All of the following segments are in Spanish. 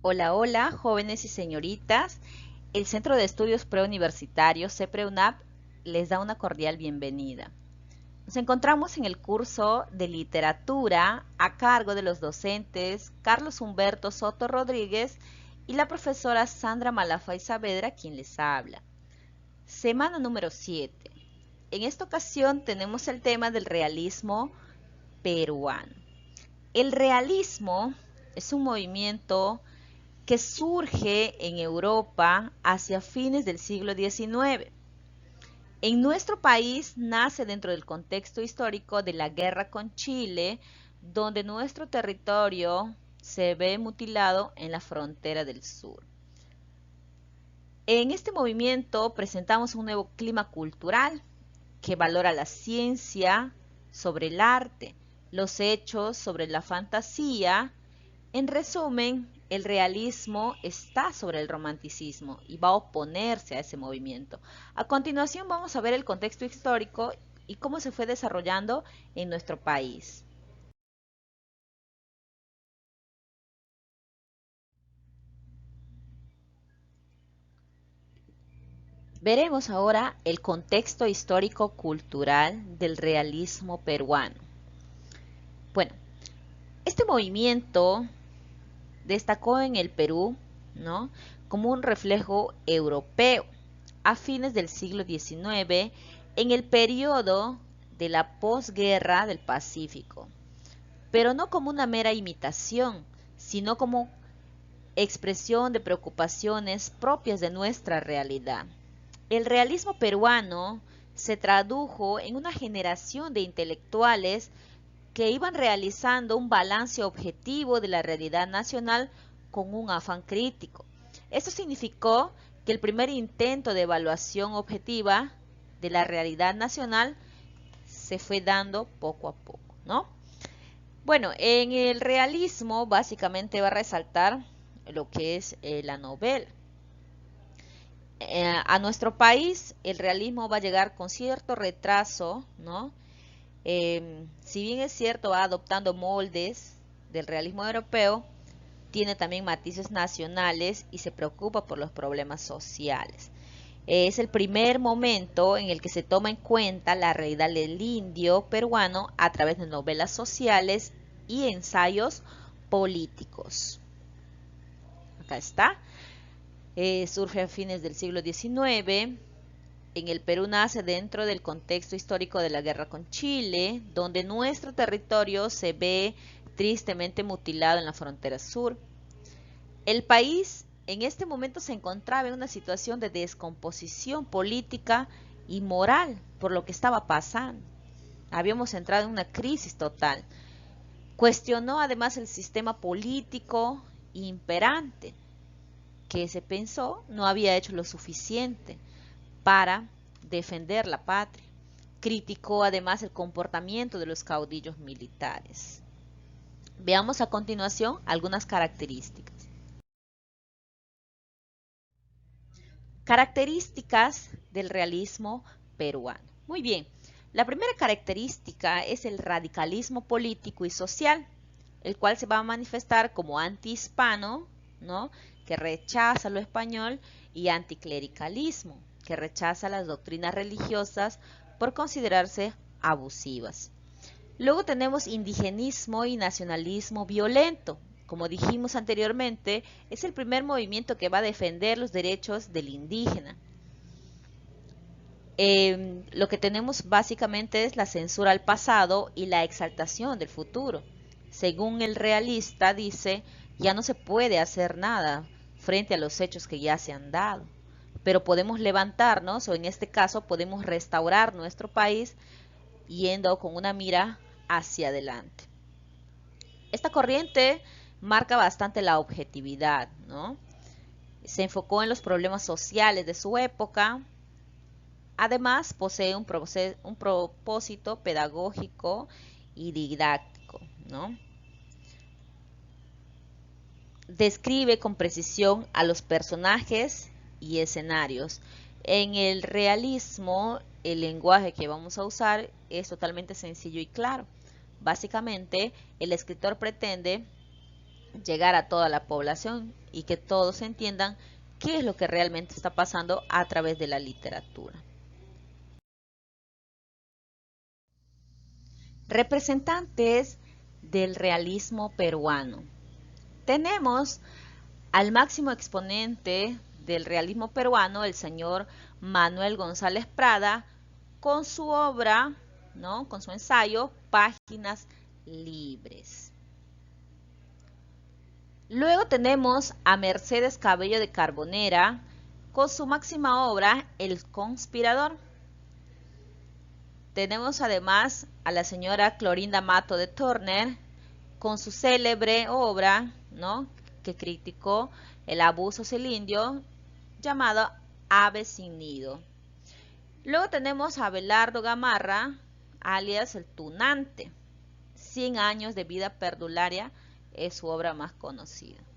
Hola, hola, jóvenes y señoritas. El Centro de Estudios Preuniversitarios, CEPREUNAP, les da una cordial bienvenida. Nos encontramos en el curso de literatura a cargo de los docentes Carlos Humberto Soto Rodríguez y la profesora Sandra Malafay Saavedra, quien les habla. Semana número 7. En esta ocasión tenemos el tema del realismo peruano. El realismo es un movimiento que surge en Europa hacia fines del siglo XIX. En nuestro país nace dentro del contexto histórico de la guerra con Chile, donde nuestro territorio se ve mutilado en la frontera del sur. En este movimiento presentamos un nuevo clima cultural que valora la ciencia sobre el arte, los hechos sobre la fantasía. En resumen, el realismo está sobre el romanticismo y va a oponerse a ese movimiento. A continuación vamos a ver el contexto histórico y cómo se fue desarrollando en nuestro país. Veremos ahora el contexto histórico-cultural del realismo peruano. Bueno, este movimiento destacó en el Perú, ¿no?, como un reflejo europeo a fines del siglo XIX en el periodo de la posguerra del Pacífico, pero no como una mera imitación, sino como expresión de preocupaciones propias de nuestra realidad. El realismo peruano se tradujo en una generación de intelectuales que iban realizando un balance objetivo de la realidad nacional con un afán crítico. Esto significó que el primer intento de evaluación objetiva de la realidad nacional se fue dando poco a poco, ¿no? Bueno, en el realismo básicamente va a resaltar lo que es la novela. A nuestro país el realismo va a llegar con cierto retraso, ¿no? Si bien es cierto, va adoptando moldes del realismo europeo, tiene también matices nacionales y se preocupa por los problemas sociales. Es el primer momento en el que se toma en cuenta la realidad del indio peruano a través de novelas sociales y ensayos políticos. Acá está. Surge a fines del siglo XIX. En el Perú nace dentro del contexto histórico de la guerra con Chile, donde nuestro territorio se ve tristemente mutilado en la frontera sur. El país en este momento se encontraba en una situación de descomposición política y moral por lo que estaba pasando. Habíamos entrado en una crisis total. Cuestionó además el sistema político imperante, que se pensó no había hecho lo suficiente para defender la patria. Criticó además el comportamiento de los caudillos militares. Veamos a continuación algunas características. Características del realismo peruano. Muy bien, la primera característica es el radicalismo político y social, el cual se va a manifestar como antihispano, ¿no?, que rechaza lo español, y anticlericalismo, que rechaza las doctrinas religiosas por considerarse abusivas. Luego tenemos indigenismo y nacionalismo violento. Como dijimos anteriormente, es el primer movimiento que va a defender los derechos del indígena. Lo que tenemos básicamente es la censura al pasado y la exaltación del futuro. Según el realista, dice, ya no se puede hacer nada frente a los hechos que ya se han dado, pero podemos levantarnos, o en este caso podemos restaurar nuestro país yendo con una mira hacia adelante. Esta corriente marca bastante la objetividad, ¿no? Se enfocó en los problemas sociales de su época. Además, posee un propósito pedagógico y didáctico, ¿no? Describe con precisión a los personajes y escenarios. En el realismo, el lenguaje que vamos a usar es totalmente sencillo y claro. Básicamente, el escritor pretende llegar a toda la población y que todos entiendan qué es lo que realmente está pasando a través de la literatura. Representantes del realismo peruano. Tenemos al máximo exponente del realismo peruano, el señor Manuel González Prada, con su obra, ¿no? Con su ensayo, Páginas Libres. Luego tenemos a Mercedes Cabello de Carbonera, con su máxima obra, El Conspirador. Tenemos además a la señora Clorinda Mato de Turner, con su célebre obra, ¿no?, que criticó el abuso silindio, llamado Ave sin nido. Luego tenemos a Abelardo Gamarra, alias El Tunante. 100 años de vida perdularia es su obra más conocida.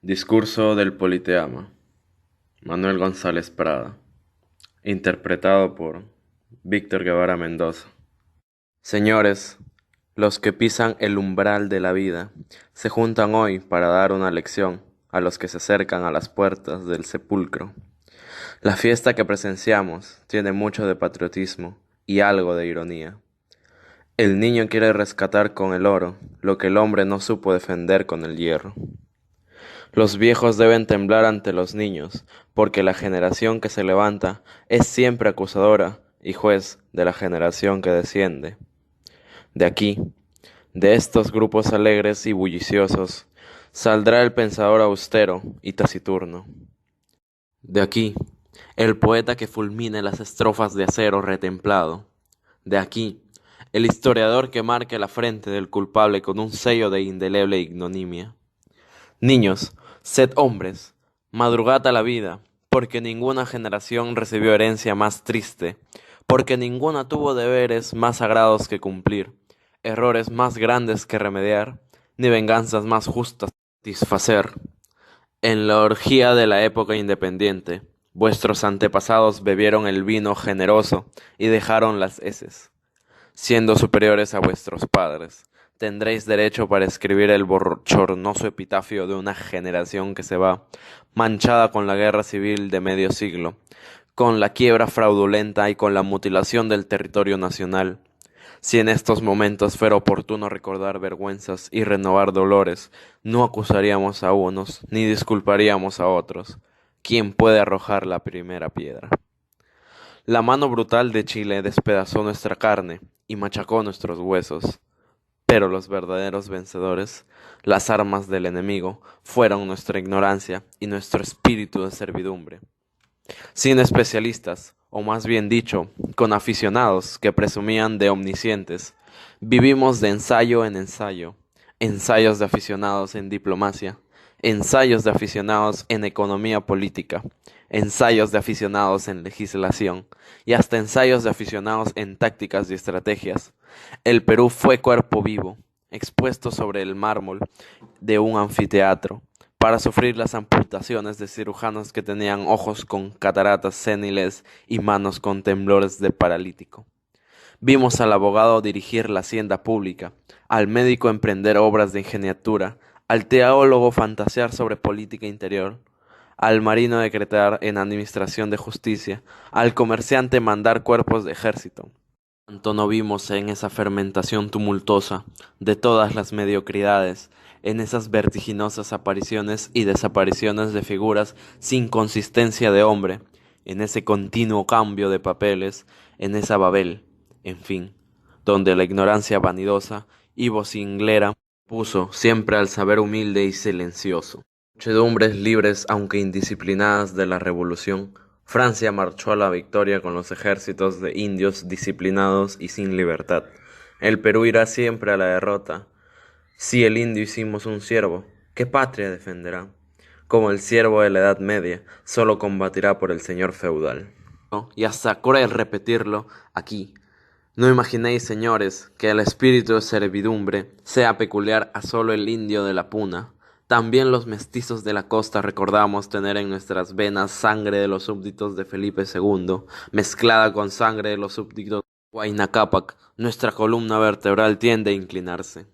Discurso del Politeama, Manuel González Prada, interpretado por Víctor Guevara Mendoza. Señores, los que pisan el umbral de la vida se juntan hoy para dar una lección a los que se acercan a las puertas del sepulcro. La fiesta que presenciamos tiene mucho de patriotismo y algo de ironía. El niño quiere rescatar con el oro lo que el hombre no supo defender con el hierro. Los viejos deben temblar ante los niños, porque la generación que se levanta es siempre acusadora y juez de la generación que desciende. De aquí, de estos grupos alegres y bulliciosos, saldrá el pensador austero y taciturno. De aquí, el poeta que fulmine las estrofas de acero retemplado. De aquí, el historiador que marque la frente del culpable con un sello de indeleble ignominia. Niños, sed hombres, madrugad a la vida, porque ninguna generación recibió herencia más triste, porque ninguna tuvo deberes más sagrados que cumplir, errores más grandes que remediar, ni venganzas más justas que satisfacer. En la orgía de la época independiente, vuestros antepasados bebieron el vino generoso y dejaron las heces. Siendo superiores a vuestros padres, tendréis derecho para escribir el bochornoso epitafio de una generación que se va, manchada con la guerra civil de medio siglo, con la quiebra fraudulenta y con la mutilación del territorio nacional. Si en estos momentos fuera oportuno recordar vergüenzas y renovar dolores, no acusaríamos a unos ni disculparíamos a otros. ¿Quién puede arrojar la primera piedra? La mano brutal de Chile despedazó nuestra carne y machacó nuestros huesos. Pero los verdaderos vencedores, las armas del enemigo, fueron nuestra ignorancia y nuestro espíritu de servidumbre. Sin especialistas, o más bien dicho, con aficionados que presumían de omniscientes, vivimos de ensayo en ensayo, ensayos de aficionados en diplomacia, ensayos de aficionados en economía política, ensayos de aficionados en legislación y hasta ensayos de aficionados en tácticas y estrategias. El Perú fue cuerpo vivo, expuesto sobre el mármol de un anfiteatro, para sufrir las amputaciones de cirujanos que tenían ojos con cataratas séniles y manos con temblores de paralítico. Vimos al abogado dirigir la hacienda pública, al médico emprender obras de ingeniatura, al teólogo fantasear sobre política interior, al marino decretar en administración de justicia, al comerciante mandar cuerpos de ejército. Cuánto no vimos en esa fermentación tumultuosa de todas las mediocridades, en esas vertiginosas apariciones y desapariciones de figuras sin consistencia de hombre, en ese continuo cambio de papeles, en esa Babel, en fin, donde la ignorancia vanidosa y vocinglera puso siempre al saber humilde y silencioso. Muchedumbres libres aunque indisciplinadas de la revolución, Francia marchó a la victoria con los ejércitos de indios disciplinados y sin libertad. El Perú irá siempre a la derrota. Si el indio hicimos un siervo, ¿qué patria defenderá? Como el siervo de la Edad Media, solo combatirá por el señor feudal. Y hasta cruel repetirlo aquí. No imaginéis, señores, que el espíritu de servidumbre sea peculiar a solo el indio de la puna. También los mestizos de la costa recordamos tener en nuestras venas sangre de los súbditos de Felipe II, mezclada con sangre de los súbditos de Huayna Cápac. Nuestra columna vertebral tiende a inclinarse.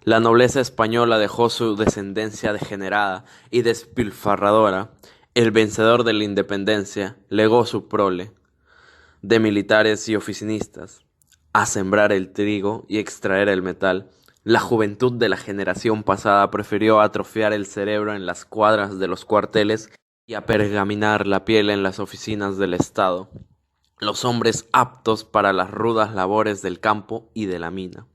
La nobleza española dejó su descendencia degenerada y despilfarradora. El vencedor de la independencia legó su prole de militares y oficinistas a sembrar el trigo y extraer el metal. La juventud de la generación pasada prefirió atrofiar el cerebro en las cuadras de los cuarteles y a pergaminar la piel en las oficinas del Estado. Los hombres aptos para las rudas labores del campo y de la mina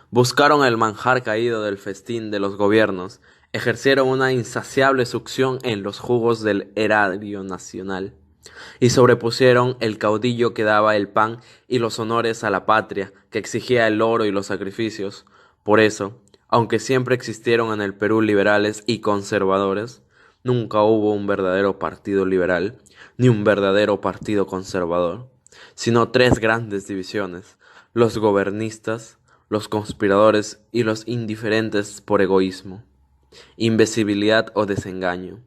buscaron el manjar caído del festín de los gobiernos, ejercieron una insaciable succión en los jugos del erario nacional y sobrepusieron el caudillo que daba el pan y los honores a la patria, que exigía el oro y los sacrificios. Por eso, aunque siempre existieron en el Perú liberales y conservadores, nunca hubo un verdadero partido liberal ni un verdadero partido conservador, sino tres grandes divisiones: los gobernistas, los conspiradores y los indiferentes por egoísmo. invisibilidad o desengaño.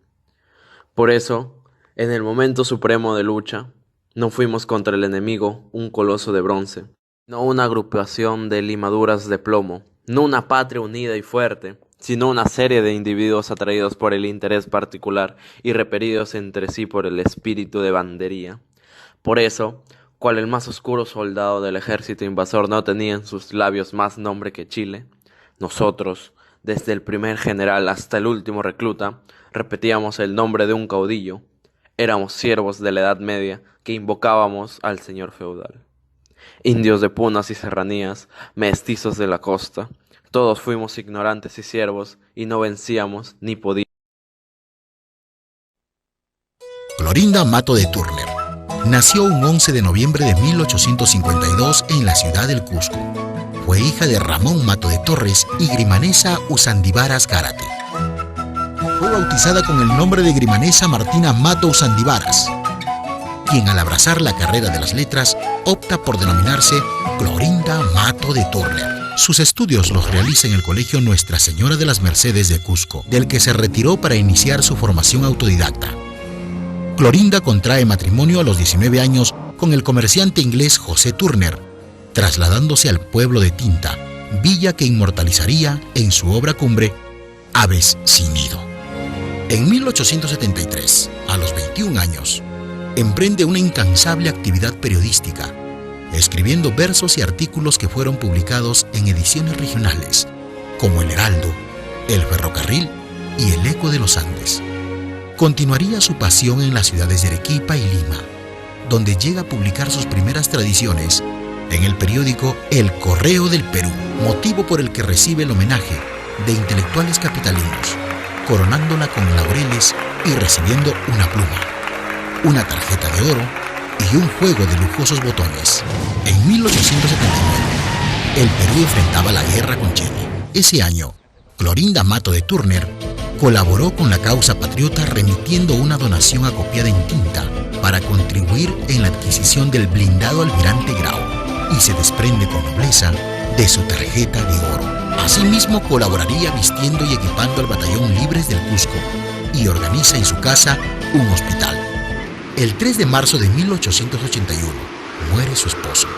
Por eso, en el momento supremo de lucha, no fuimos contra el enemigo un coloso de bronce, no una agrupación de limaduras de plomo, no una patria unida y fuerte, sino una serie de individuos atraídos por el interés particular y repelidos entre sí por el espíritu de bandería. Por eso, cual el más oscuro soldado del ejército invasor no tenía en sus labios más nombre que Chile, nosotros, desde el primer general hasta el último recluta, repetíamos el nombre de un caudillo. Éramos siervos de la Edad Media que invocábamos al señor feudal. Indios de punas y serranías, mestizos de la costa, todos fuimos ignorantes y siervos y no vencíamos ni podíamos. Clorinda Mato de Turner nació un 11 de noviembre de 1852 en la ciudad del Cusco. Fue hija de Ramón Mato de Torres y Grimanesa Usandivaras Gárate. Fue bautizada con el nombre de Grimanesa Martina Mato Usandivaras, quien al abrazar la carrera de las letras opta por denominarse Clorinda Mato de Turner. Sus estudios los realiza en el Colegio Nuestra Señora de las Mercedes de Cusco, del que se retiró para iniciar su formación autodidacta. Clorinda contrae matrimonio a los 19 años con el comerciante inglés José Turner, trasladándose al pueblo de Tinta, villa que inmortalizaría en su obra cumbre Aves sin nido. En 1873, a los 21 años, emprende una incansable actividad periodística, escribiendo versos y artículos que fueron publicados en ediciones regionales, como El Heraldo, El Ferrocarril y El Eco de los Andes. Continuaría su pasión en las ciudades de Arequipa y Lima, donde llega a publicar sus primeras tradiciones en el periódico El Correo del Perú, motivo por el que recibe el homenaje de intelectuales capitalinos, coronándola con laureles y recibiendo una pluma, una tarjeta de oro y un juego de lujosos botones. En 1879, el Perú enfrentaba la guerra con Chile. Ese año, Clorinda Mato de Turner colaboró con la causa patriota remitiendo una donación acopiada en tinta para contribuir en la adquisición del blindado Almirante Grau y se desprende con nobleza de su tarjeta de oro. Asimismo, colaboraría vistiendo y equipando al Batallón Libres del Cusco y organiza en su casa un hospital. El 3 de marzo de 1881 muere su esposo.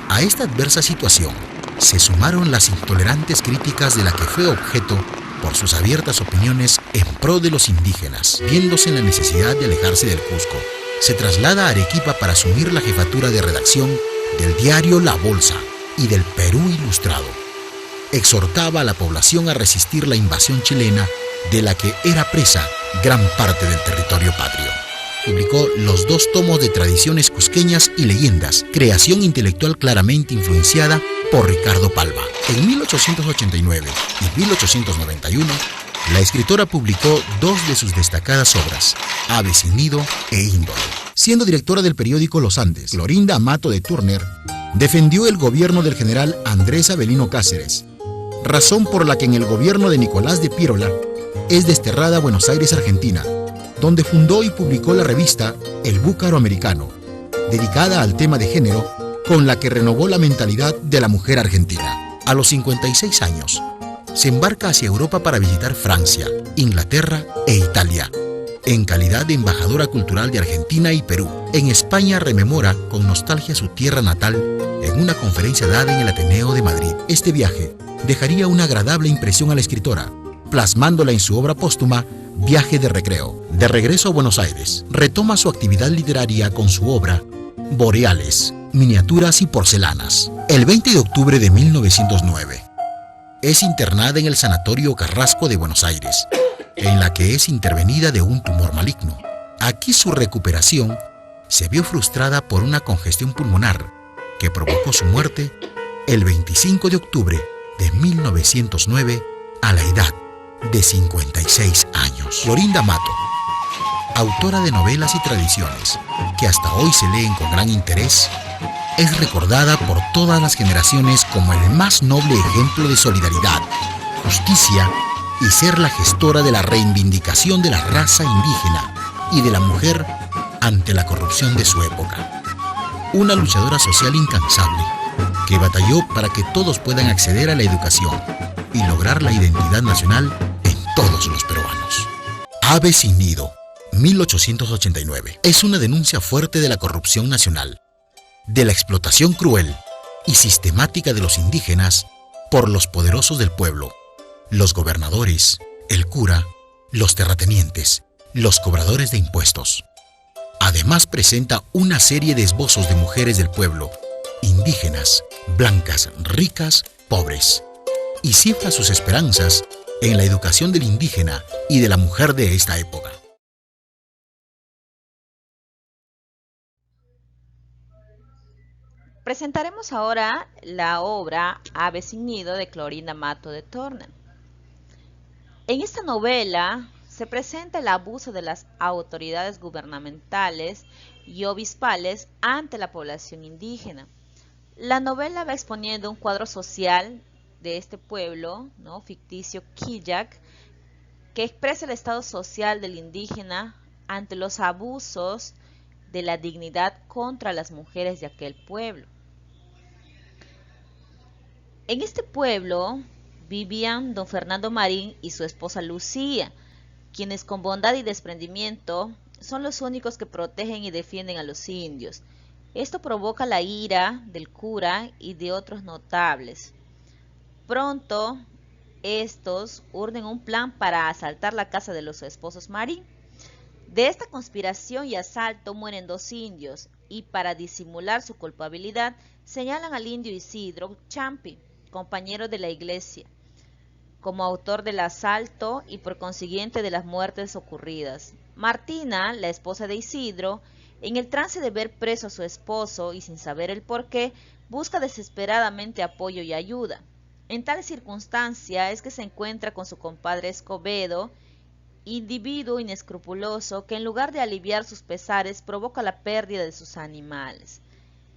A esta adversa situación se sumaron las intolerantes críticas de la que fue objeto por sus abiertas opiniones en pro de los indígenas. Viéndose en la necesidad de alejarse del Cusco, se traslada a Arequipa para asumir la jefatura de redacción del diario La Bolsa y del Perú Ilustrado. Exhortaba a la población a resistir la invasión chilena, de la que era presa gran parte del territorio patrio. Publicó los 2 tomos de Tradiciones Cusqueñas y Leyendas, creación intelectual claramente influenciada por Ricardo Palma. En 1889 y 1891, la escritora publicó 2 de sus destacadas obras, Aves sin nido e Índole. Siendo directora del periódico Los Andes, Clorinda Mato de Turner defendió el gobierno del general Andrés Avelino Cáceres, razón por la que en el gobierno de Nicolás de Piérola es desterrada a Buenos Aires, Argentina, donde fundó y publicó la revista El Búcaro Americano, dedicada al tema de género, con la que renovó la mentalidad de la mujer argentina. A los 56 años, se embarca hacia Europa para visitar Francia, Inglaterra e Italia, en calidad de embajadora cultural de Argentina y Perú. En España rememora con nostalgia su tierra natal en una conferencia dada en el Ateneo de Madrid. Este viaje dejaría una agradable impresión a la escritora, plasmándola en su obra póstuma Viaje de Recreo. De regreso a Buenos Aires, retoma su actividad literaria con su obra Boreales, Miniaturas y Porcelanas. El 20 de octubre de 1909, es internada en el Sanatorio Carrasco de Buenos Aires, en la que es intervenida de un tumor maligno. Aquí su recuperación se vio frustrada por una congestión pulmonar que provocó su muerte el 25 de octubre de 1909 a la edad de 56 años. Clorinda Mato, autora de novelas y tradiciones que hasta hoy se leen con gran interés, es recordada por todas las generaciones como el más noble ejemplo de solidaridad, justicia y ser la gestora de la reivindicación de la raza indígena y de la mujer ante la corrupción de su época. Una luchadora social incansable que batalló para que todos puedan acceder a la educación y lograr la identidad nacional en todos los peruanos. Ave sin nido, 1889, es una denuncia fuerte de la corrupción nacional, de la explotación cruel y sistemática de los indígenas por los poderosos del pueblo, los gobernadores, el cura, los terratenientes, los cobradores de impuestos. Además presenta una serie de esbozos de mujeres del pueblo, indígenas, blancas, ricas, pobres, y cifra sus esperanzas en la educación del indígena y de la mujer de esta época. Presentaremos ahora la obra Ave sin nido de Clorinda Mato de Turner. En esta novela se presenta el abuso de las autoridades gubernamentales y obispales ante la población indígena. La novela va exponiendo un cuadro social de este pueblo, ¿no?, ficticio Quillak, que expresa el estado social del indígena ante los abusos de la dignidad contra las mujeres de aquel pueblo. En este pueblo vivían don Fernando Marín y su esposa Lucía, quienes con bondad y desprendimiento son los únicos que protegen y defienden a los indios. Esto provoca la ira del cura y de otros notables. Pronto, estos urden un plan para asaltar la casa de los esposos Marín. De esta conspiración y asalto mueren 2 indios y para disimular su culpabilidad señalan al indio Isidro Champi, compañero de la iglesia, como autor del asalto y por consiguiente de las muertes ocurridas. Martina, la esposa de Isidro, en el trance de ver preso a su esposo y sin saber el porqué, busca desesperadamente apoyo y ayuda. En tal circunstancia es que se encuentra con su compadre Escobedo, individuo inescrupuloso que en lugar de aliviar sus pesares provoca la pérdida de sus animales,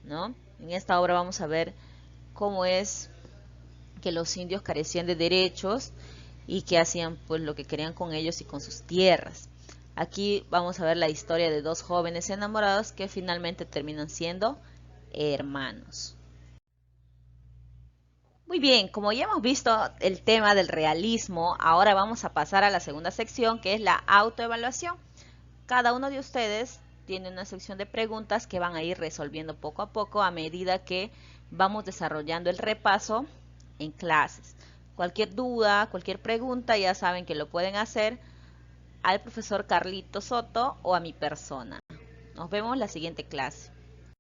¿no? En esta obra vamos a ver cómo es que los indios carecían de derechos y que hacían pues lo que querían con ellos y con sus tierras. Aquí vamos a ver la historia de 2 jóvenes enamorados que finalmente terminan siendo hermanos. Muy bien, como ya hemos visto el tema del realismo, ahora vamos a pasar a la segunda sección, que es la autoevaluación. Cada uno de ustedes tiene una sección de preguntas que van a ir resolviendo poco a poco a medida que vamos desarrollando el repaso en clases. Cualquier duda, cualquier pregunta, ya saben que lo pueden hacer al profesor Carlito Soto o a mi persona. Nos vemos en la siguiente clase.